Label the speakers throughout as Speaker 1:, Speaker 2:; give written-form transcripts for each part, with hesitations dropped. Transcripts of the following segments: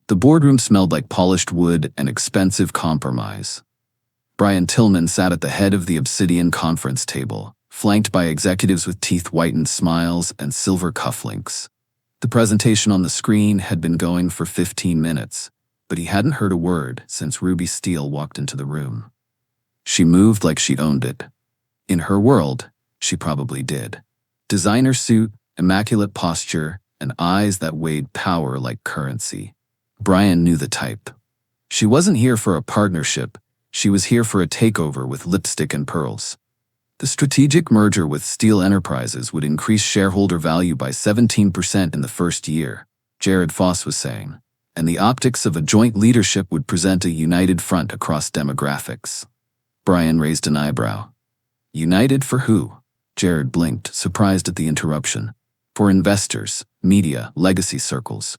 Speaker 1: The boardroom smelled like polished wood and expensive compromise. Bryan Tillman sat at the head of the obsidian conference table, flanked by executives with teeth-whitened smiles and silver cufflinks. The presentation on the screen had been going for 15 minutes, but he hadn't heard a word since Ruby Steele walked into the room. She moved like she owned it. In her world, she probably did. Designer suit, immaculate posture, and eyes that weighed power like currency. Bryan knew the type. She wasn't here for a partnership, she was here for a takeover with lipstick and pearls. The strategic merger with Steele Enterprises would increase shareholder value by 17% in the first year, Jared Foss was saying, and the optics of a joint leadership would present a united front across demographics. Bryan raised an eyebrow. United for who? Jared blinked, surprised at the interruption. For investors, media, legacy circles.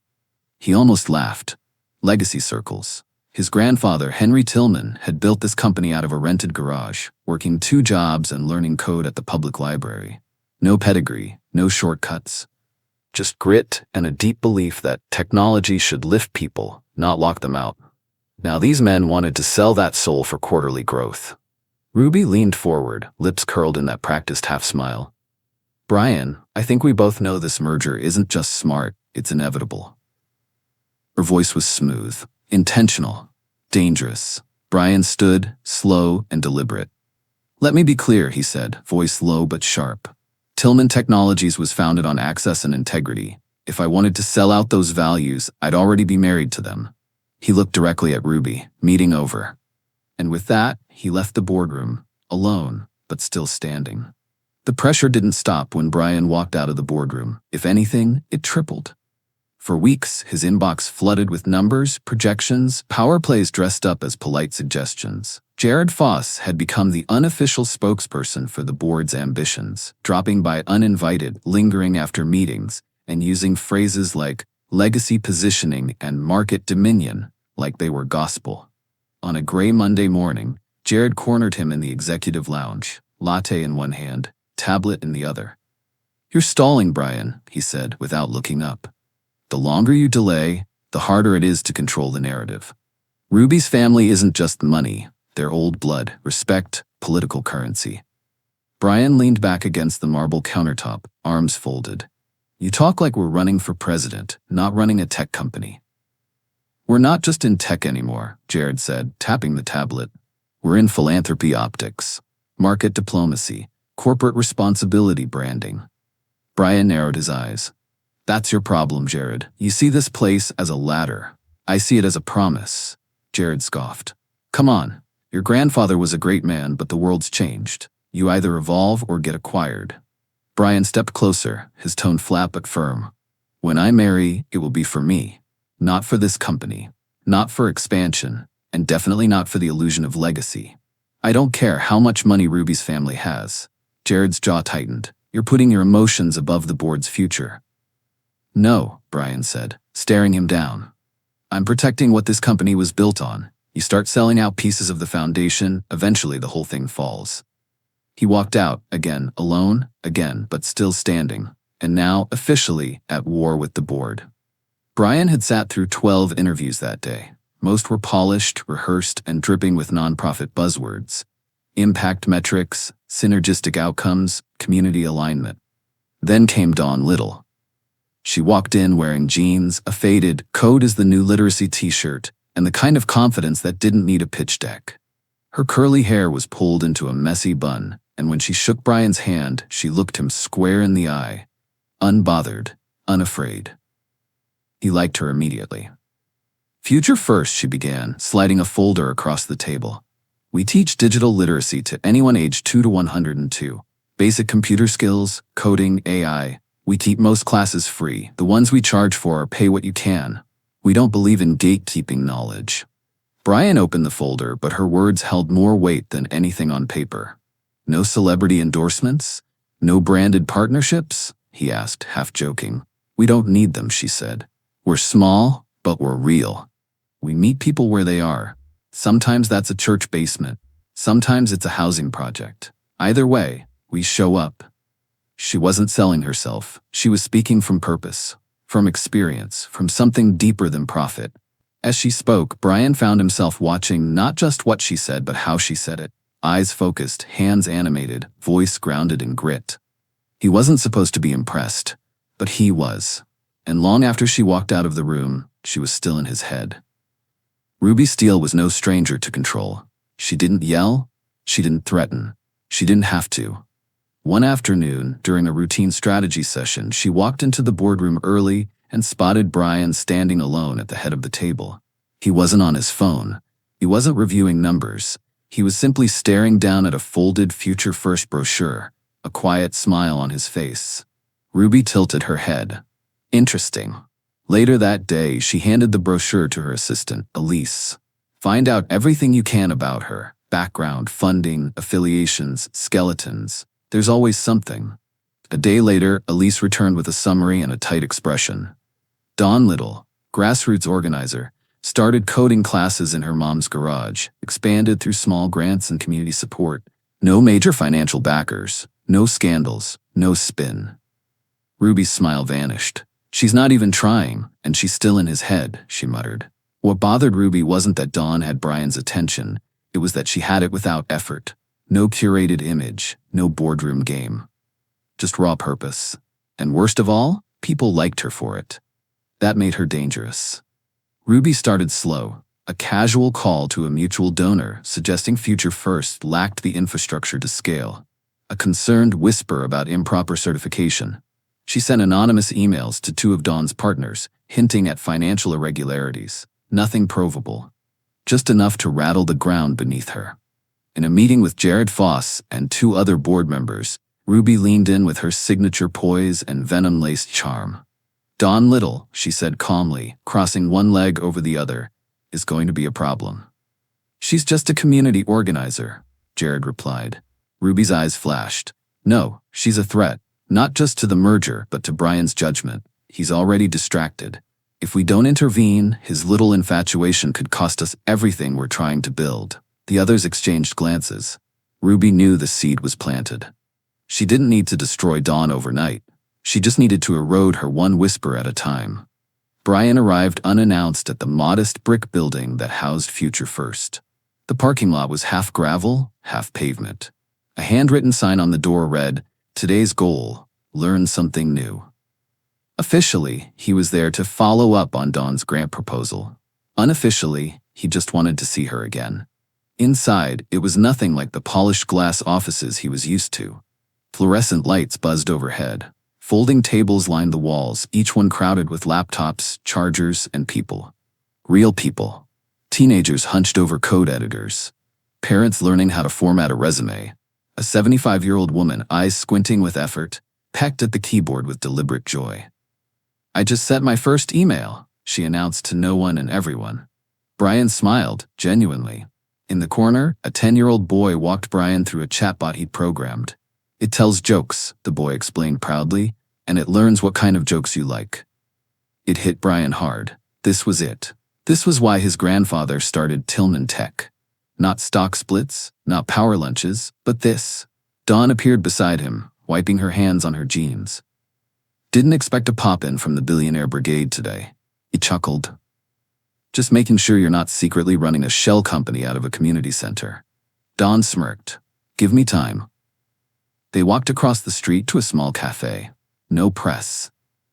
Speaker 1: He almost laughed. Legacy circles. His grandfather, Henry Tillman, had built this company out of a rented garage, working 2 jobs and learning code at the public library. No pedigree, no shortcuts. Just grit and a deep belief that technology should lift people, not lock them out. Now these men wanted to sell that soul for quarterly growth. Ruby leaned forward, lips curled in that practiced half-smile. Bryan, I think we both know this merger isn't just smart, it's inevitable. Her voice was smooth, intentional, dangerous. Bryan stood, slow and deliberate. Let me be clear, he said, voice low but sharp. Tillman Technologies was founded on access and integrity. If I wanted to sell out those values, I'd already be married to them. He looked directly at Ruby, meeting over. And with that, he left the boardroom, alone, but still standing. The pressure didn't stop when Bryan walked out of the boardroom. If anything, it tripled. For weeks, his inbox flooded with numbers, projections, power plays dressed up as polite suggestions. Jared Foss had become the unofficial spokesperson for the board's ambitions, dropping by uninvited, lingering after meetings, and using phrases like legacy positioning and market dominion like they were gospel. On a gray Monday morning, Jared cornered him in the executive lounge, latte in one hand, tablet in the other. You're stalling, Bryan, he said without looking up. The longer you delay, the harder it is to control the narrative. Ruby's family isn't just money, they're old blood, respect, political currency. Bryan leaned back against the marble countertop, arms folded. You talk like we're running for president, not running a tech company. We're not just in tech anymore, Jared said, tapping the tablet. We're in philanthropy optics, market diplomacy, corporate responsibility branding. Bryan narrowed his eyes. That's your problem, Jared. You see this place as a ladder. I see it as a promise. Jared scoffed. Come on. Your grandfather was a great man, but the world's changed. You either evolve or get acquired. Bryan stepped closer, his tone flat but firm. When I marry, it will be for me. Not for this company. Not for expansion. And definitely not for the illusion of legacy. I don't care how much money Ruby's family has. Jared's jaw tightened. You're putting your emotions above the board's future. No, Bryan said, staring him down. I'm protecting what this company was built on. You start selling out pieces of the foundation, eventually the whole thing falls. He walked out, again, alone, again, but still standing, and now officially at war with the board. Bryan had sat through 12 interviews that day. Most were polished, rehearsed, and dripping with nonprofit buzzwords. Impact metrics, synergistic outcomes, community alignment. Then came Dawn Little. She walked in wearing jeans, a faded, code is the new literacy t-shirt, and the kind of confidence that didn't need a pitch deck. Her curly hair was pulled into a messy bun, and when she shook Bryan's hand, she looked him square in the eye. Unbothered, unafraid. He liked her immediately. Future first, she began, sliding a folder across the table. We teach digital literacy to anyone aged 2 to 102. Basic computer skills, coding, AI. We keep most classes free. The ones we charge for are pay what you can. We don't believe in gatekeeping knowledge. Bryan opened the folder, but her words held more weight than anything on paper. No celebrity endorsements? No branded partnerships? He asked, half joking. We don't need them, she said. We're small, but we're real. We meet people where they are. Sometimes that's a church basement. Sometimes it's a housing project. Either way, we show up. She wasn't selling herself. She was speaking from purpose, from experience, from something deeper than profit. As she spoke, Bryan found himself watching not just what she said, but how she said it. Eyes focused, hands animated, voice grounded in grit. He wasn't supposed to be impressed, but he was. And long after she walked out of the room, she was still in his head. Ruby Steele was no stranger to control. She didn't yell. She didn't threaten. She didn't have to. One afternoon, during a routine strategy session, she walked into the boardroom early and spotted Bryan standing alone at the head of the table. He wasn't on his phone. He wasn't reviewing numbers. He was simply staring down at a folded Future First brochure, a quiet smile on his face. Ruby tilted her head. Interesting. Later that day, she handed the brochure to her assistant, Elise. Find out everything you can about her. Background, funding, affiliations, skeletons. There's always something. A day later, Elise returned with a summary and a tight expression. Dawn Little, grassroots organizer, started coding classes in her mom's garage, expanded through small grants and community support. No major financial backers, no scandals, no spin. Ruby's smile vanished. She's not even trying, and she's still in his head, she muttered. What bothered Ruby wasn't that Dawn had Bryan's attention. It was that she had it without effort. No curated image, no boardroom game. Just raw purpose. And worst of all, people liked her for it. That made her dangerous. Ruby started slow, a casual call to a mutual donor suggesting Future First lacked the infrastructure to scale. A concerned whisper about improper certification. She sent anonymous emails to two of Dawn's partners, hinting at financial irregularities. Nothing provable. Just enough to rattle the ground beneath her. In a meeting with Jared Foss and two other board members, Ruby leaned in with her signature poise and venom-laced charm. Dawn Little, she said calmly, crossing one leg over the other, is going to be a problem. She's just a community organizer, Jared replied. Ruby's eyes flashed. No, she's a threat, not just to the merger, but to Bryan's judgment. He's already distracted. If we don't intervene, his little infatuation could cost us everything we're trying to build. The others exchanged glances. Ruby knew the seed was planted. She didn't need to destroy Dawn overnight. She just needed to erode her one whisper at a time. Bryan arrived unannounced at the modest brick building that housed Future First. The parking lot was half gravel, half pavement. A handwritten sign on the door read, "Today's goal, learn something new." Officially, he was there to follow up on Dawn's grant proposal. Unofficially, he just wanted to see her again. Inside, it was nothing like the polished glass offices he was used to. Fluorescent lights buzzed overhead. Folding tables lined the walls, each one crowded with laptops, chargers, and people. Real people. Teenagers hunched over code editors. Parents learning how to format a resume. A 75-year-old woman, eyes squinting with effort, pecked at the keyboard with deliberate joy. "I just sent my first email," she announced to no one and everyone. Bryan smiled, genuinely. In the corner, a 10-year-old boy walked Bryan through a chatbot he'd programmed. "It tells jokes," the boy explained proudly, "and it learns what kind of jokes you like." It hit Bryan hard. This was it. This was why his grandfather started Tillman Tech. Not stock splits, not power lunches, but this. Dawn appeared beside him, wiping her hands on her jeans. "Didn't expect a pop-in from the Billionaire Brigade today," he chuckled. "Just making sure you're not secretly running a shell company out of a community center." Dawn smirked. "Give me time." They walked across the street to a small cafe. No press.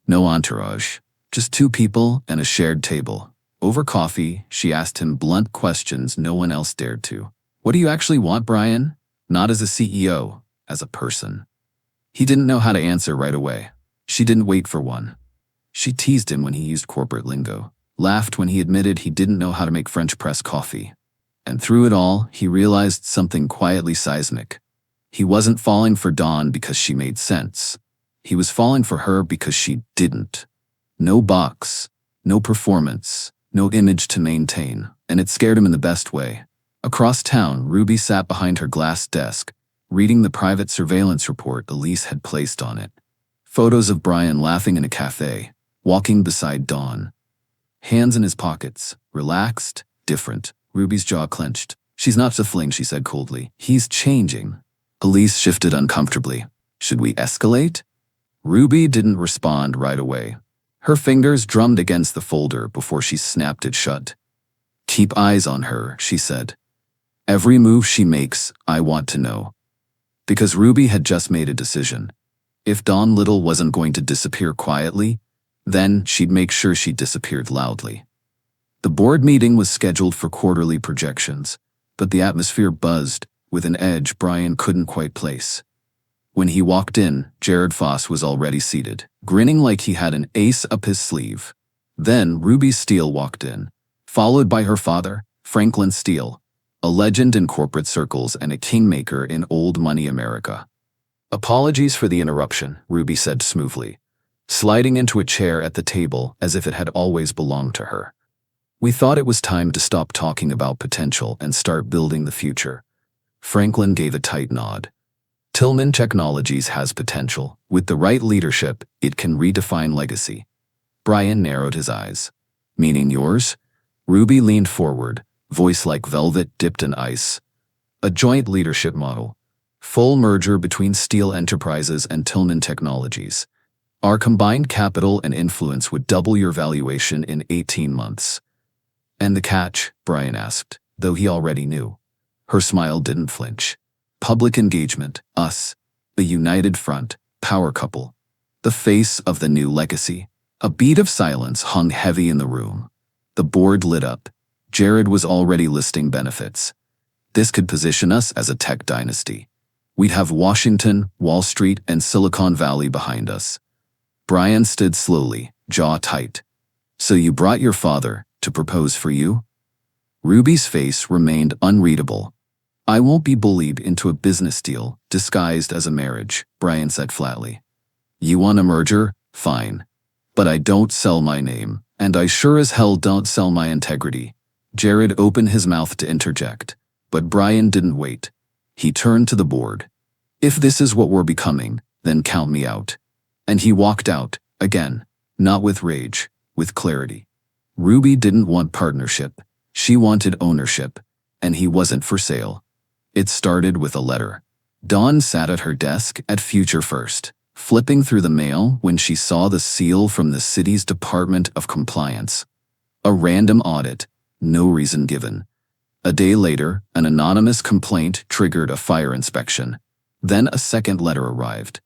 Speaker 1: No entourage. Just two people and a shared table. Over coffee, she asked him blunt questions no one else dared to. "What do you actually want, Bryan? Not as a CEO, as a person." He didn't know how to answer right away. She didn't wait for one. She teased him when he used corporate lingo, laughed when he admitted he didn't know how to make French press coffee. And through it all, he realized something quietly seismic. He wasn't falling for Dawn because she made sense. He was falling for her because she didn't. No box, no performance, no image to maintain, and it scared him in the best way. Across town, Ruby sat behind her glass desk, reading the private surveillance report Elise had placed on it. Photos of Bryan laughing in a cafe, walking beside Dawn. Hands in his pockets, relaxed, different. Ruby's jaw clenched. "She's not a fling," she said coldly. "He's changing." Elise shifted uncomfortably. "Should we escalate?" Ruby didn't respond right away. Her fingers drummed against the folder before she snapped it shut. Keep eyes on her, she said. Every move she makes, I want to know. Because Ruby had just made a decision. If Dawn Little wasn't going to disappear quietly, then she'd make sure she disappeared loudly. The board meeting was scheduled for quarterly projections, but the atmosphere buzzed with an edge Bryan couldn't quite place. When he walked in, Jared Foss was already seated, grinning like he had an ace up his sleeve. Then Ruby Steele walked in, followed by her father, Franklin Steele, a legend in corporate circles and a kingmaker in old money America. Apologies for the interruption, Ruby said smoothly, sliding into a chair at the table as if it had always belonged to her. We thought it was time to stop talking about potential and start building the future. Franklin gave a tight nod. Tillman Technologies has potential. With the right leadership, it can redefine legacy. Bryan narrowed his eyes. Meaning yours? Ruby leaned forward, voice like velvet dipped in ice. A joint leadership model. Full merger between Steele Enterprises and Tillman Technologies. Our combined capital and influence would double your valuation in 18 months. And the catch? Bryan asked, though he already knew. Her smile didn't flinch. Public engagement, us, a united front, power couple. The face of the new legacy. A beat of silence hung heavy in the room. The board lit up. Jared was already listing benefits. This could position us as a tech dynasty. We'd have Washington, Wall Street, and Silicon Valley behind us. Bryan stood slowly, jaw tight. So you brought your father to propose for you? Ruby's face remained unreadable. I won't be bullied into a business deal disguised as a marriage, Bryan said flatly. You want a merger? Fine. But I don't sell my name, and I sure as hell don't sell my integrity. Jared opened his mouth to interject, but Bryan didn't wait. He turned to the board. If this is what we're becoming, then count me out. And he walked out, again, not with rage, with clarity. Ruby didn't want partnership. She wanted ownership, and he wasn't for sale. It started with a letter. Dawn sat at her desk at Future First, flipping through the mail when she saw the seal from the city's Department of Compliance. A random audit, no reason given. A day later, an anonymous complaint triggered a fire inspection. Then a second letter arrived.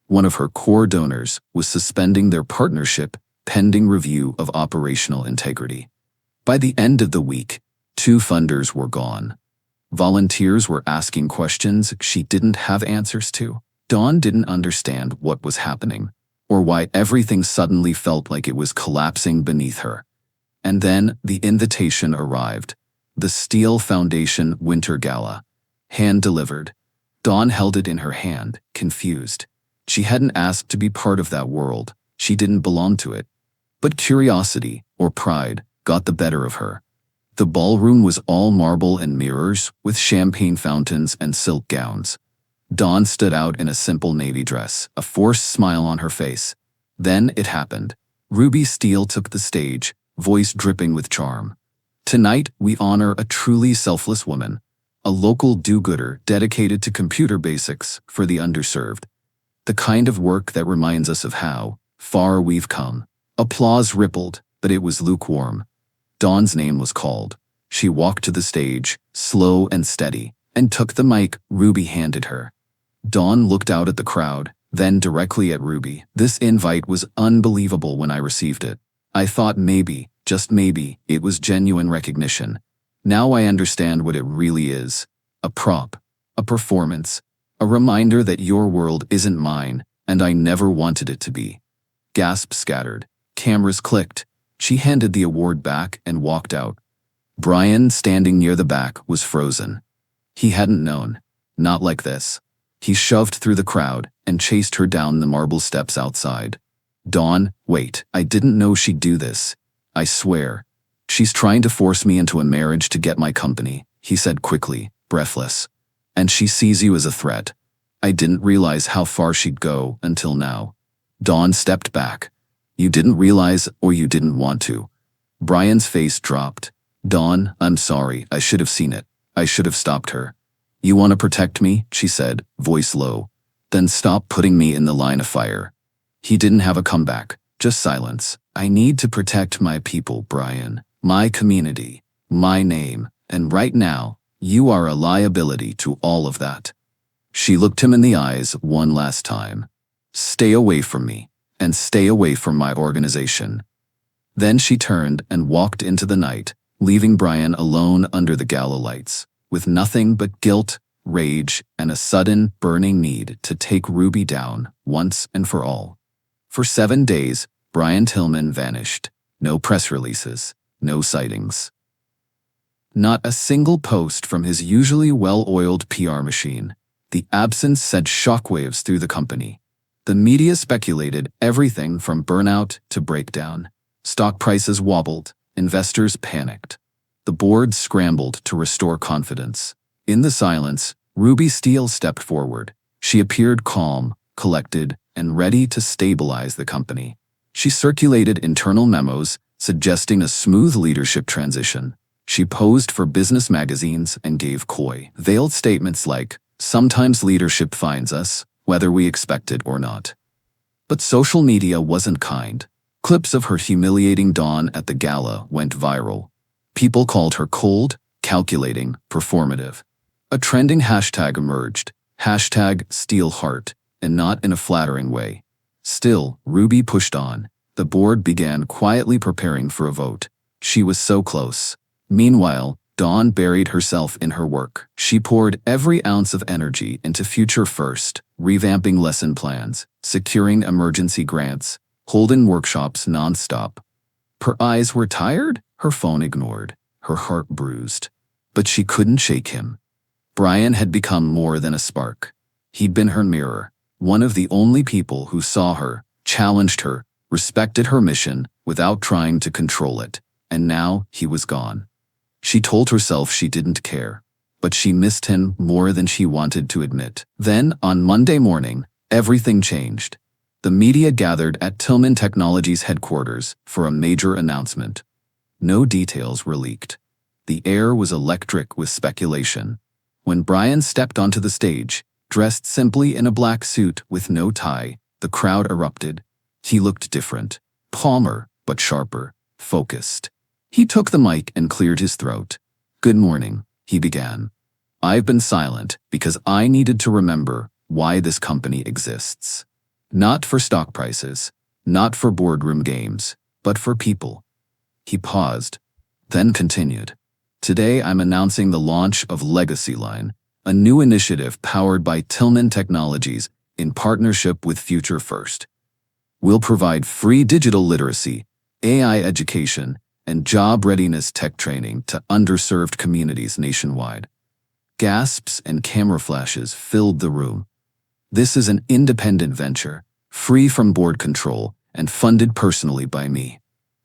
Speaker 1: One of her core donors was suspending their partnership pending review of operational integrity. By the end of the week, 2 funders were gone. Volunteers were asking questions she didn't have answers to. Dawn didn't understand what was happening, or why everything suddenly felt like it was collapsing beneath her. And then the invitation arrived. The Steele Foundation Winter Gala. Hand-delivered. Dawn held it in her hand, confused. She hadn't asked to be part of that world. She didn't belong to it. But curiosity, or pride, got the better of her. The ballroom was all marble and mirrors, with champagne fountains and silk gowns. Dawn stood out in a simple navy dress, a forced smile on her face. Then it happened. Ruby Steele took the stage, voice dripping with charm. Tonight, we honor a truly selfless woman, a local do-gooder dedicated to computer basics for the underserved. The kind of work that reminds us of how far we've come. Applause rippled, but it was lukewarm. Dawn's name was called. She walked to the stage, slow and steady, and took the mic Ruby handed her. Dawn looked out at the crowd, then directly at Ruby. This invite was unbelievable when I received it. I thought maybe, just maybe, it was genuine recognition. Now I understand what it really is. A prop, a performance, a reminder that your world isn't mine, and I never wanted it to be. Gasps scattered. Cameras clicked. She handed the award back and walked out. Bryan, standing near the back, was frozen. He hadn't known. Not like this. He shoved through the crowd and chased her down the marble steps outside. Dawn, wait, I didn't know she'd do this. I swear. She's trying to force me into a marriage to get my company, he said quickly, breathless. And she sees you as a threat. I didn't realize how far she'd go until now. Dawn stepped back. You didn't realize, or you didn't want to. Bryan's face dropped. Dawn, I'm sorry, I should have seen it. I should have stopped her. You want to protect me, she said, voice low. Then stop putting me in the line of fire. He didn't have a comeback, just silence. I need to protect my people, Bryan. My community. My name, and right now, you are a liability to all of that. She looked him in the eyes one last time. Stay away from me, and stay away from my organization. Then she turned and walked into the night, leaving Bryan alone under the gala lights, with nothing but guilt, rage, and a sudden, burning need to take Ruby down once and for all. For 7 days, Bryan Tillman vanished. No press releases, no sightings. Not a single post from his usually well-oiled PR machine. The absence sent shockwaves through the company. The media speculated everything from burnout to breakdown. Stock prices wobbled, investors panicked. The board scrambled to restore confidence. In the silence, Ruby Steele stepped forward. She appeared calm, collected, and ready to stabilize the company. She circulated internal memos suggesting a smooth leadership transition. She posed for business magazines and gave coy, veiled statements like, "Sometimes leadership finds us, whether we expect it or not." But social media wasn't kind. Clips of her humiliating dawn at the gala went viral. People called her cold, calculating, performative. A trending hashtag emerged, #SteelHeart, and not in a flattering way. Still, Ruby pushed on. The board began quietly preparing for a vote. She was so close. Meanwhile, Dawn buried herself in her work. She poured every ounce of energy into Future First, revamping lesson plans, securing emergency grants, holding workshops nonstop. Her eyes were tired, her phone ignored, her heart bruised. But she couldn't shake him. Bryan had become more than a spark. He'd been her mirror, one of the only people who saw her, challenged her, respected her mission without trying to control it. And now he was gone. She told herself she didn't care, but she missed him more than she wanted to admit. Then, on Monday morning, everything changed. The media gathered at Tillman Technologies headquarters for a major announcement. No details were leaked. The air was electric with speculation. When Bryan stepped onto the stage, dressed simply in a black suit with no tie, the crowd erupted. He looked different, calmer but sharper, focused. He took the mic and cleared his throat. "Good morning," he began. "I've been silent because I needed to remember why this company exists. Not for stock prices, not for boardroom games, but for people." He paused, then continued. "Today I'm announcing the launch of Legacy Line, a new initiative powered by Tillman Technologies in partnership with Future First. We'll provide free digital literacy, AI education, and job readiness tech training to underserved communities nationwide." Gasps and camera flashes filled the room. "This is an independent venture, free from board control and funded personally by me.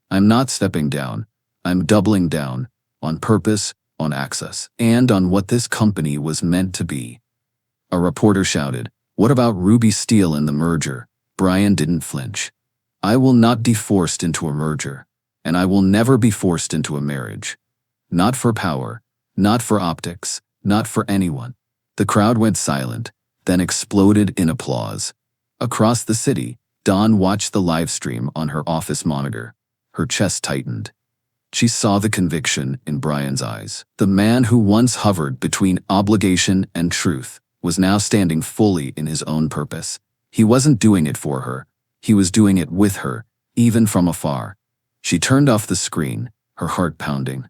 Speaker 1: I'm not stepping down, I'm doubling down, on purpose, on access, and on what this company was meant to be." A reporter shouted, "What about Ruby Steele and the merger?" Bryan didn't flinch. "I will not be forced into a merger. And I will never be forced into a marriage. Not for power, not for optics, not for anyone." The crowd went silent, then exploded in applause. Across the city, Dawn watched the live stream on her office monitor. Her chest tightened. She saw the conviction in Bryan's eyes. The man who once hovered between obligation and truth was now standing fully in his own purpose. He wasn't doing it for her. He was doing it with her, even from afar. She turned off the screen, her heart pounding.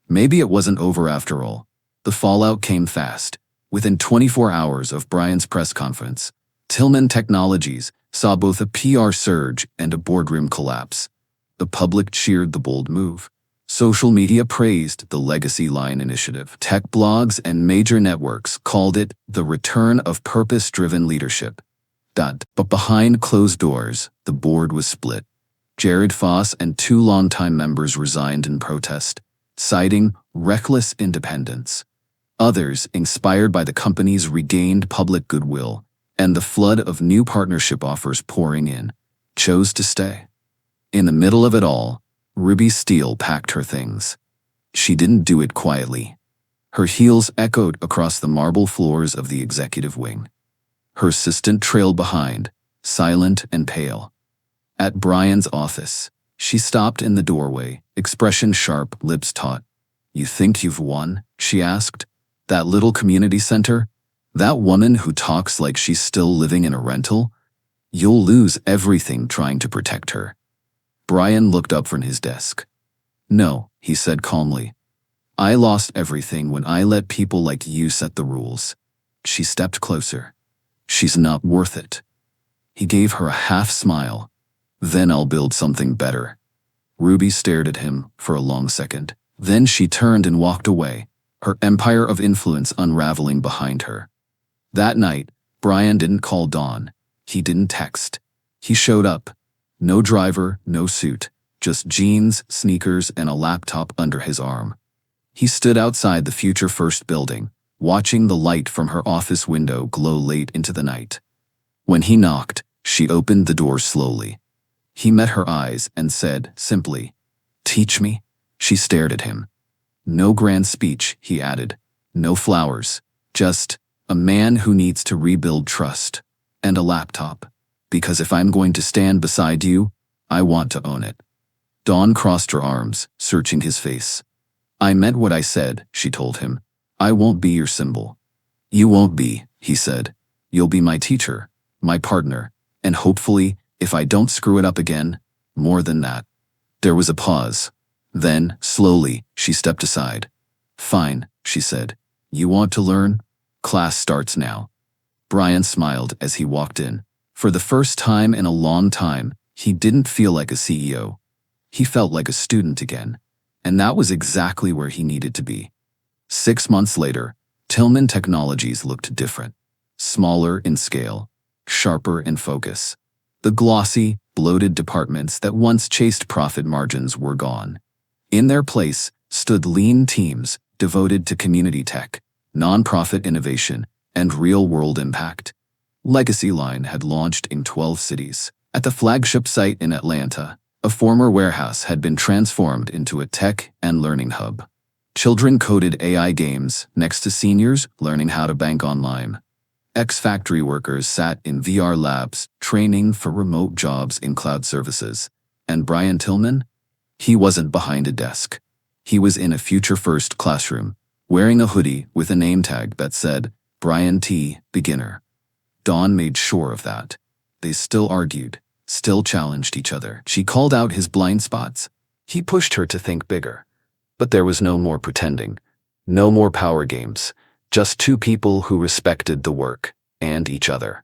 Speaker 1: Maybe it wasn't over after all. The fallout came fast. Within 24 hours of Bryan's press conference, Tillman Technologies saw both a PR surge and a boardroom collapse. The public cheered the bold move. Social media praised the Legacy Line initiative. Tech blogs and major networks called it the return of purpose-driven leadership. But behind closed doors, the board was split. Jared Foss and 2 longtime members resigned in protest, citing reckless independence. Others, inspired by the company's regained public goodwill and the flood of new partnership offers pouring in, chose to stay. In the middle of it all, Ruby Steele packed her things. She didn't do it quietly. Her heels echoed across the marble floors of the executive wing. Her assistant trailed behind, silent and pale. At Bryan's office, she stopped in the doorway, expression sharp, lips taut. You think you've won? She asked. That little community center? That woman who talks like she's still living in a rental? You'll lose everything trying to protect her. Bryan looked up from his desk. No, he said calmly. I lost everything when I let people like you set the rules. She stepped closer. She's not worth it. He gave her a half smile. Then I'll build something better. Ruby stared at him for a long second. Then she turned and walked away, her empire of influence unraveling behind her. That night, Bryan didn't call Dawn. He didn't text. He showed up. No driver, no suit, just jeans, sneakers, and a laptop under his arm. He stood outside the Future First building, watching the light from her office window glow late into the night. When he knocked, she opened the door slowly. He met her eyes and said, simply, "Teach me?" She stared at him. No grand speech, he added. No flowers. Just a man who needs to rebuild trust. And a laptop. Because if I'm going to stand beside you, I want to own it. Dawn crossed her arms, searching his face. I meant what I said, she told him. I won't be your symbol. You won't be, he said. You'll be my teacher, my partner, and hopefully, if I don't screw it up again, more than that. There was a pause. Then, slowly, she stepped aside. Fine, she said. You want to learn? Class starts now. Bryan smiled as he walked in. For the first time in a long time, he didn't feel like a CEO. He felt like a student again. And that was exactly where he needed to be. 6 months later, Tillman Technologies looked different. Smaller in scale, sharper in focus. The glossy, bloated departments that once chased profit margins were gone. In their place stood lean teams devoted to community tech, nonprofit innovation, and real-world impact. Legacy Line had launched in 12 cities. At the flagship site in Atlanta, a former warehouse had been transformed into a tech and learning hub. Children coded AI games next to seniors learning how to bank online. Ex-factory workers sat in VR labs training for remote jobs in cloud services. And Bryan Tillman? He wasn't behind a desk. He was in a future-first classroom, wearing a hoodie with a name tag that said, Bryan T. Beginner. Dawn made sure of that. They still argued, still challenged each other. She called out his blind spots. He pushed her to think bigger. But there was no more pretending. No more power games. Just two people who respected the work and each other.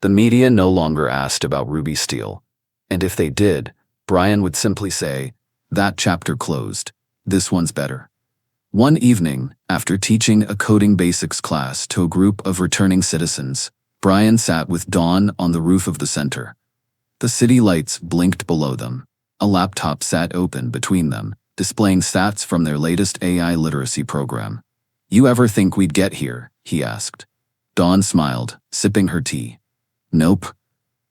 Speaker 1: The media no longer asked about Ruby Steele. And if they did, Bryan would simply say, that chapter closed. This one's better. One evening, after teaching a coding basics class to a group of returning citizens, Bryan sat with Dawn on the roof of the center. The city lights blinked below them. A laptop sat open between them, displaying stats from their latest AI literacy program. You ever think we'd get here? He asked. Dawn smiled, sipping her tea. Nope.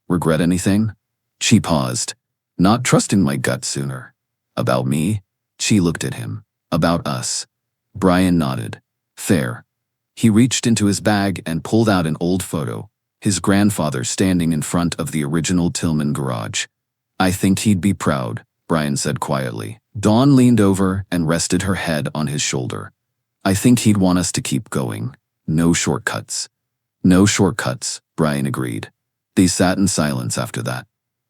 Speaker 1: Regret anything? She paused, not trusting my gut sooner. About me? She looked at him. About us. Bryan nodded. Fair. He reached into his bag and pulled out an old photo, his grandfather standing in front of the original Tillman garage. I think he'd be proud, Bryan said quietly. Dawn leaned over and rested her head on his shoulder. I think he'd want us to keep going. No shortcuts. No shortcuts, Bryan agreed. They sat in silence after that.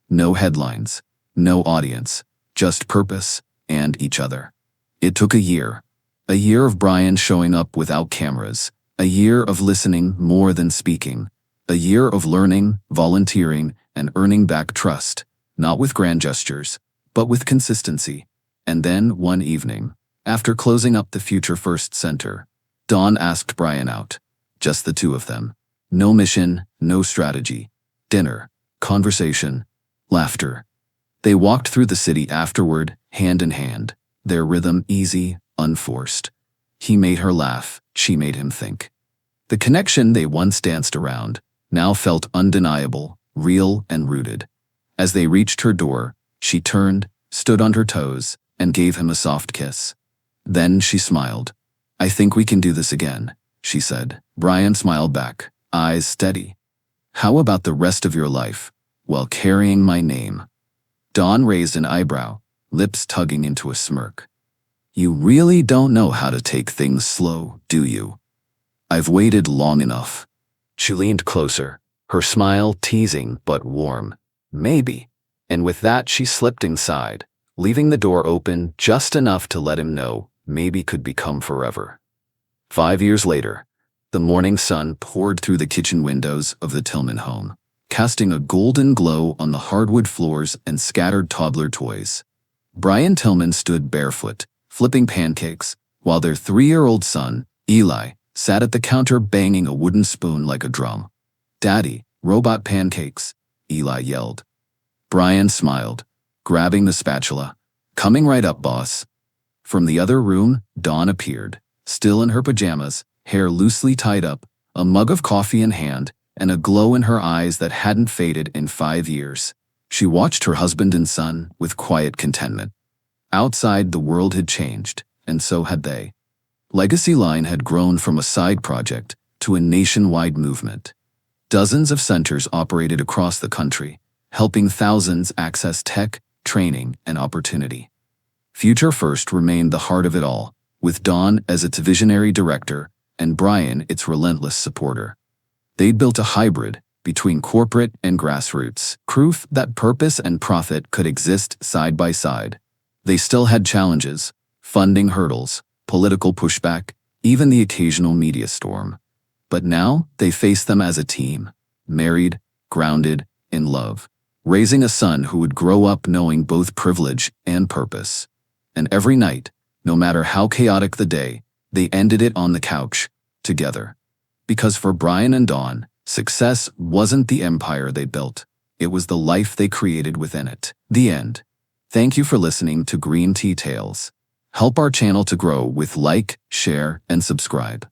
Speaker 1: No headlines. No audience. Just purpose and each other. It took a year. A year of Bryan showing up without cameras. A year of listening more than speaking. A year of learning, volunteering, and earning back trust. Not with grand gestures, but with consistency. And then, one evening, after closing up the Future First Center, Dawn asked Bryan out. Just the two of them. No mission, no strategy. Dinner, conversation, laughter. They walked through the city afterward, hand in hand, their rhythm easy, unforced. He made her laugh, she made him think. The connection they once danced around now felt undeniable, real and rooted. As they reached her door, she turned, stood on her toes, and gave him a soft kiss. Then she smiled. I think we can do this again, she said. Bryan smiled back, eyes steady. How about the rest of your life, while carrying my name? Dawn raised an eyebrow, lips tugging into a smirk. You really don't know how to take things slow, do you? I've waited long enough. She leaned closer, her smile teasing but warm. Maybe. And with that she slipped inside, leaving the door open just enough to let him know maybe could become forever. 5 years later, the morning sun poured through the kitchen windows of the Tillman home, casting a golden glow on the hardwood floors and scattered toddler toys. Bryan Tillman stood barefoot, flipping pancakes, while their 3-year-old son, Eli, sat at the counter banging a wooden spoon like a drum. "Daddy, robot pancakes," Eli yelled. Bryan smiled, grabbing the spatula. "Coming right up, boss." From the other room, Dawn appeared, still in her pajamas, hair loosely tied up, a mug of coffee in hand, and a glow in her eyes that hadn't faded in 5 years. She watched her husband and son with quiet contentment. Outside, the world had changed, and so had they. Legacy Line had grown from a side project to a nationwide movement. Dozens of centers operated across the country, helping thousands access tech, training, and opportunity. Future First remained the heart of it all, with Dawn as its visionary director and Bryan its relentless supporter. They'd built a hybrid between corporate and grassroots, proof that purpose and profit could exist side by side. They still had challenges, funding hurdles, political pushback, even the occasional media storm. But now they faced them as a team, married, grounded, in love, raising a son who would grow up knowing both privilege and purpose. And every night, no matter how chaotic the day, they ended it on the couch, together. Because for Bryan and Dawn, success wasn't the empire they built, it was the life they created within it. The end. Thank you for listening to Green Tea Tales. Help our channel to grow with like, share, and subscribe.